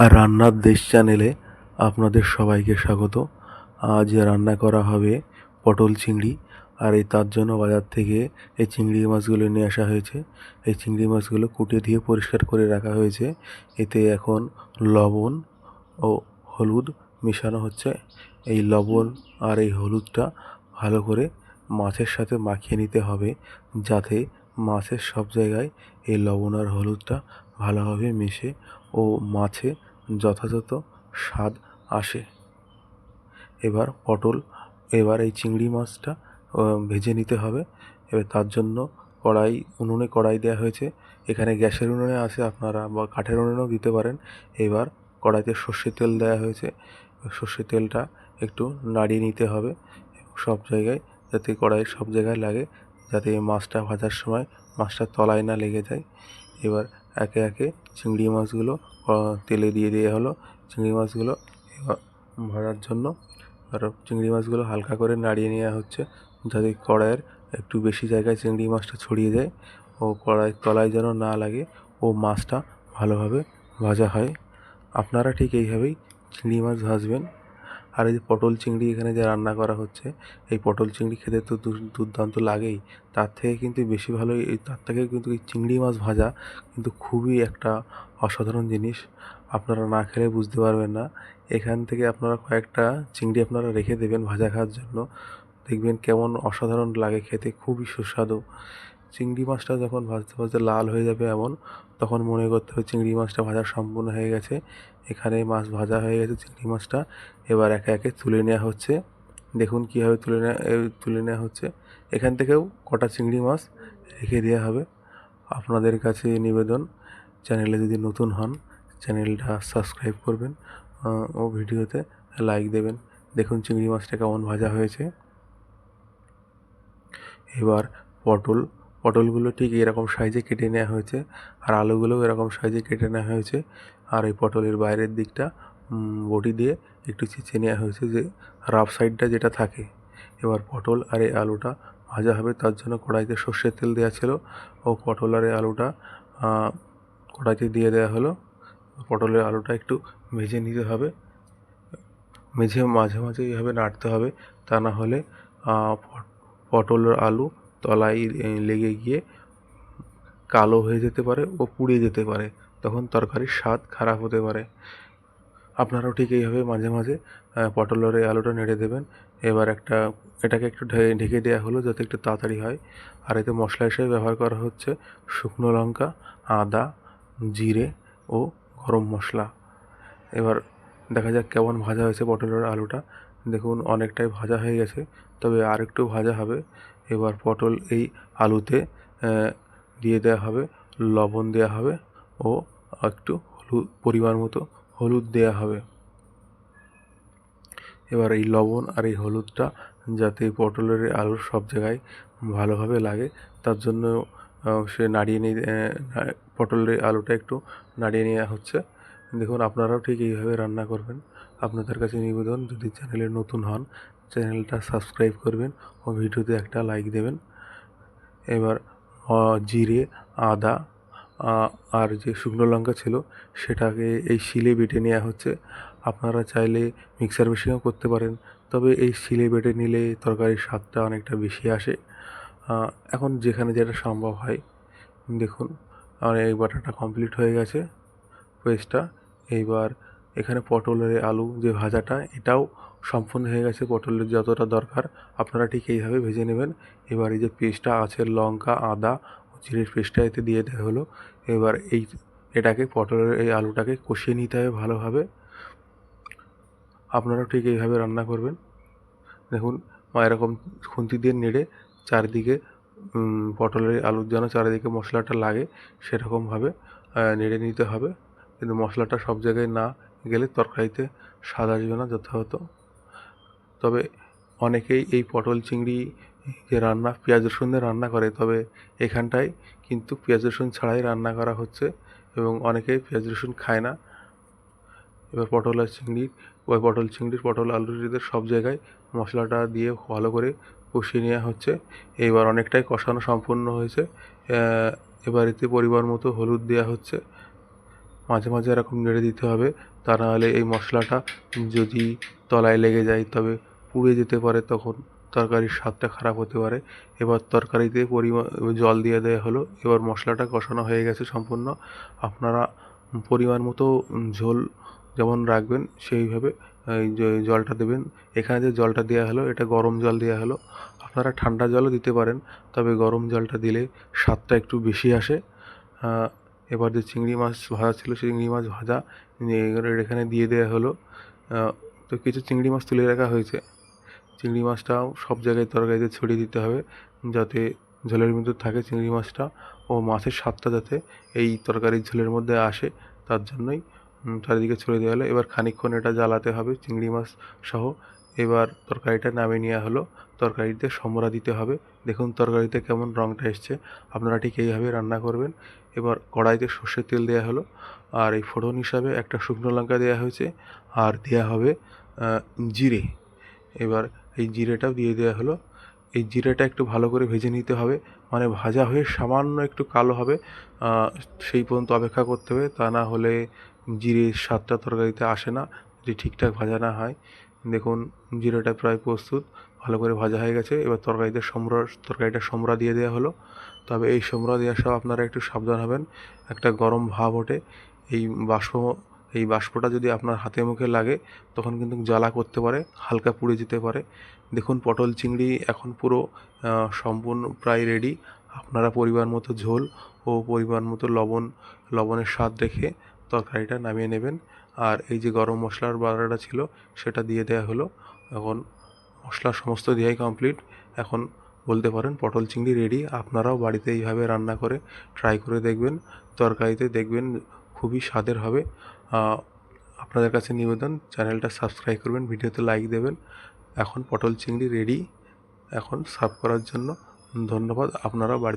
আর রান্নার দেশ চ্যানেলে আপনাদের সবাইকে স্বাগত। আজ রান্না করা হবে পটল চিংড়ি। আর তার জন্য বাজার থেকে এই চিংড়ি মাছগুলো নিয়ে আসা হয়েছে। এই চিংড়ি মাছগুলো কুটে দিয়ে পরিষ্কার করে রাখা হয়েছে। এতে এখন লবণ ও হলুদ মেশানো হচ্ছে। এই লবণ আর এই হলুদটা ভালো করে মাছের সাথে মাখিয়ে নিতে হবে, যাতে মাছের সব জায়গায় এই লবণ আর হলুদটা ভালোভাবে মিশে ও মাছে যথাযথ স্বাদ আসে। এবার এই চিংড়ি মাছটা ভেজে নিতে হবে। এবার তার জন্য উনুনে কড়াই দেওয়া হয়েছে। এখানে গ্যাসের উনুনে আছে, আপনারা বা কাঠের উনুনেও দিতে পারেন। এবার কড়াইতে সর্ষের তেল দেওয়া হয়েছে। সর্ষের তেলটা একটু নাড়িয়ে নিতে হবে সব জায়গায়, যাতে কড়াইয়ের সব জায়গায় লাগে, যাতে মাছটা ভাজার সময় মাছটার তলায় না লেগে যায়। এবার একে একে চিংড়ি মাছগুলো তেলে দিয়ে দেওয়া হলো। চিংড়ি মাছগুলো এবার ভাজার জন্য চিংড়ি মাছগুলো হালকা করে নাড়িয়ে নেওয়া হচ্ছে, যাতে কড়াইয়ের একটু বেশি জায়গায় চিংড়ি মাছটা ছড়িয়ে যায় ও কড়াইয়ের তলায় যেন না লাগে ও মাছটা ভালোভাবে ভাজা হয়। আপনারা ঠিক এইভাবেই চিংড়ি মাছ ভাজবেন। আর এই যে পটল চিংড়ি এখানে যে রান্না করা হচ্ছে, এই পটল চিংড়ি খেতে তো দুর্দান্ত লাগেই। তার থেকেও কিন্তু এই চিংড়ি মাছ ভাজা কিন্তু খুবই একটা অসাধারণ জিনিস। আপনারা না খেলে বুঝতে পারবেন না। এখান থেকে আপনারা কয়েকটা চিংড়ি আপনারা রেখে দেবেন ভাজা খাওয়ার জন্য, দেখবেন কেমন অসাধারণ লাগে খেতে, খুবই সুস্বাদু। চিংড়ি মাছটা যখন ভাজতে ভাজতে লাল হয়ে যাবে এমন, তখন মনে করতে হবে চিংড়ি মাছটা ভাজা সম্পূর্ণ হয়ে গেছে। এখানে মাছ ভাজা হয়ে গেছে চিংড়ি মাছটা। এবার একে একে তুলে নেওয়া হচ্ছে। দেখুন কীভাবে তুলে নেওয়া হচ্ছে। এখান থেকেও কটা চিংড়ি মাছ রেখে দেওয়া হবে। আপনাদের কাছে নিবেদন, চ্যানেলে যদি নতুন হন চ্যানেলটা সাবস্ক্রাইব করবেন ও ভিডিওতে লাইক দেবেন। দেখুন চিংড়ি মাছটা কেমন ভাজা হয়েছে। এবার পটলগুলো ঠিক এরকম সাইজে কেটে নেওয়া হয়েছে, আর আলুগুলোও এরকম সাইজে কেটে নেওয়া হয়েছে। আর এই পটলের বাইরের দিকটা বটি দিয়ে একটু চেঁচে নেওয়া হয়েছে, যে রাফ সাইডটা যেটা থাকে। এবার পটল আর এই আলুটা ভাজা হবে, তার জন্য কড়াইতে সর্ষের তেল দেওয়া ছিল ও পটল আর এই আলুটা কড়াইতে দিয়ে দেওয়া হলো। পটলের আলুটা একটু ভেজে নিতে হবে, মাঝে মাঝে এইভাবে নাড়তে হবে, তা না হলে পটল আর আলু তলায় লেগে গিয়ে কালো হয়ে যেতে পারে ও পুড়ে যেতে পারে, তখন তরকারির স্বাদ খারাপ হতে পারে। আপনারাও ঠিক এইভাবে মাঝে মাঝে পটল আর এই আলুটা নেড়ে দেবেন। এবার এটাকে একটু ঢেকে দেওয়া হলো, যাতে একটু তাড়াতাড়ি হয়। আর এতে মশলা হিসেবে ব্যবহার করা হচ্ছে শুকনো লঙ্কা, আদা, জিরে ও গরম মশলা। এবার দেখা যাক কেমন ভাজা হয়েছে পটল আর আলুটা। দেখুন অনেকটাই ভাজা হয়ে গেছে, তবে আর একটু ভাজা হবে। এবার পটল এই আলুতে দিয়ে দেওয়া হবে, লবণ দেওয়া হবে ও একটু পরিমাণ মতো হলুদ দেওয়া হবে। এবার এই লবণ আর এই হলুদটা যাতে পটলের আলুর সব জায়গায় ভালোভাবে লাগে, তার জন্য পটলের আলুটা একটু নাড়িয়ে নেওয়া হচ্ছে। দেখুন আপনারাও ঠিক এইভাবে রান্না করবেন। আপনাদের কাছে নিবেদন, যদি চ্যানেলে নতুন হন চ্যানেলটা সাবস্ক্রাইব করবেন ও ভিডিওতে একটা লাইক দেবেন। এবার জিরে, আদা আর যে শুকনো লঙ্কা ছিল সেটাকে এই শিলে বেটে নেওয়া হচ্ছে। আপনারা চাইলে মিক্সার মেশিনেও করতে পারেন, তবে এই শিলে বেটে নিলে তরকারির স্বাদটা অনেকটা বেশি আসে। এখন যেখানে যেটা সম্ভব হয়। দেখুন আমার এই বাটাটা কমপ্লিট হয়ে গেছে, পেস্টটা। এইবার এখানে পটলের আলু যে ভাজাটা, এটাও সম্পূর্ণ হয়ে গেছে। পটলের যতটা দরকার আপনারা ঠিক এইভাবে ভেজে নেবেন। এবার এই যে পেস্টটা আছে লঙ্কা, আদা ও জিরের পেস্টটা এতে দিয়ে দেওয়া হলো। এবার এটাকে পটলের এই আলুটাকে কষিয়ে নিতে হবে ভালোভাবে। আপনারাও ঠিক এইভাবে রান্না করবেন। দেখুন এরকম খুন্তি দিয়ে নেড়ে চারিদিকে পটলের আলুর যেন চারিদিকে মশলাটা লাগে সেরকমভাবে নেড়ে নিতে হবে। কিন্তু মশলাটা সব জায়গায় না গেলে তরকারিতে স্বাদ আসবে না যথাযথ। তবে অনেকেই এই পটল চিংড়ি যে রান্না পেঁয়াজ রসুন দিয়ে রান্না করে, তবে এখানটায় কিন্তু পেঁয়াজ রসুন ছাড়াই রান্না করা হচ্ছে এবং অনেকেই পেঁয়াজ রসুন খায় না। এবার পটল আলুর এদের সব জায়গায় মশলাটা দিয়ে ভালো করে কষিয়ে নেওয়া হচ্ছে। এবার অনেকটাই কষানো সম্পূর্ণ হয়েছে। এবার এতে পরিমাণ মতো হলুদ দেওয়া হচ্ছে। মাঝে মাঝে এরকম নেড়ে দিতে হবে, তা নাহলে এই মশলাটা যদি তলায় লেগে যায় তবে পুড়ে যেতে পারে, তখন তরকারির স্বাদটা খারাপ হতে পারে। এবার তরকারিতে জল দিয়ে দেওয়া হলো। এবার মশলাটা কষানো হয়ে গেছে সম্পূর্ণ। আপনারা পরিমাণ মতো ঝোল যেমন রাখবেন সেইভাবে এই যে জলটা দেবেন। এখানে যে জলটা দেওয়া হলো এটা গরম জল দেওয়া হলো। আপনারা ঠান্ডা জলও দিতে পারেন, তবে গরম জলটা দিলে স্বাদটা একটু বেশি আসে। এবার যে চিংড়ি মাছ ভাজা ছিল, চিংড়ি মাছ ভাজা এখানে দিয়ে দেওয়া হলো। তো কিছু চিংড়ি মাছ তুলে রাখা হয়েছে। চিংড়ি মাছটাও সব জায়গায় তরকারিতে ছড়িয়ে দিতে হবে, যাতে ঝোলের মধ্যে থাকে চিংড়ি মাছটা, ও মাছের স্বাদটা যাতে এই তরকারির ঝোলের মধ্যে আসে, তার জন্যই চারিদিকে ছড়িয়ে দেওয়া হলো। এবার খানিকক্ষণ এটা জ্বালাতে হবে চিংড়ি মাছ সহ। এবার তরকারিটা নামিয়ে নেওয়া হলো। তরকারিতে সম্বরা দিতে হবে। দেখুন তরকারিতে কেমন রঙটা এসছে। আপনারা ঠিক এইভাবে রান্না করবেন। এবার কড়াইতে সর্ষের তেল দেওয়া হলো, আর এই ফোড়ন হিসাবে একটা শুকনো লঙ্কা দেওয়া হয়েছে, আর দেওয়া হবে জিরে। এবার এই জিরেটাও দিয়ে দেওয়া হলো। এই জিরেটা একটু ভালো করে ভেজে নিতে হবে, মানে ভাজা হয়ে সামান্য একটু কালো হবে সেই পর্যন্ত অপেক্ষা করতে হবে, তা না হলে জিরের স্বাদটা তরকারিতে আসে না যদি ঠিকঠাক ভাজা না হয়। দেখুন জিরেটা প্রায় প্রস্তুত, ভালো করে ভাজা হয়ে গেছে। এবার তরকারিটা সম্বরা দিয়ে দেওয়া হলো। তবে এই সম্বরা দেওয়ার সময় আপনারা একটু সাবধান হবেন, একটা গরম ভাব ওঠে। এই বাষ্প এই বাষ্পটা যদি আপনার হাতে মুখে লাগে তখন কিন্তু জ্বালা করতে পারে, হালকা পুড়ে যেতে পারে। দেখুন পটল চিংড়ি এখন পুরো সম্পূর্ণ প্রায় রেডি। আপনারা পরিমাণ মতো ঝোল ও পরিমাণ মতো লবণের স্বাদ রেখে তরকারিটা নামিয়ে নেবেন। আর এই যে গরম মশলার বাটাটা ছিল সেটা দিয়ে দেওয়া হলো। এখন মশলা সমস্ত দেওয়াই কমপ্লিট। এখন বলতে পারেন পটল চিংড়ি রেডি। আপনারাও বাড়িতে এইভাবে রান্না করে ট্রাই করে দেখবেন। তরকারিতে দেখবেন খুবই স্বাদের হবে। আপনাদের কাছে নিবেদন, চ্যানেলটা সাবস্ক্রাইব করবেন, ভিডিওতে লাইক দেবেন। এখন পটল চিংড়ি রেডি, এখন সার্ভ করার জন্য। ধন্যবাদ। আপনারাও বাড়িতে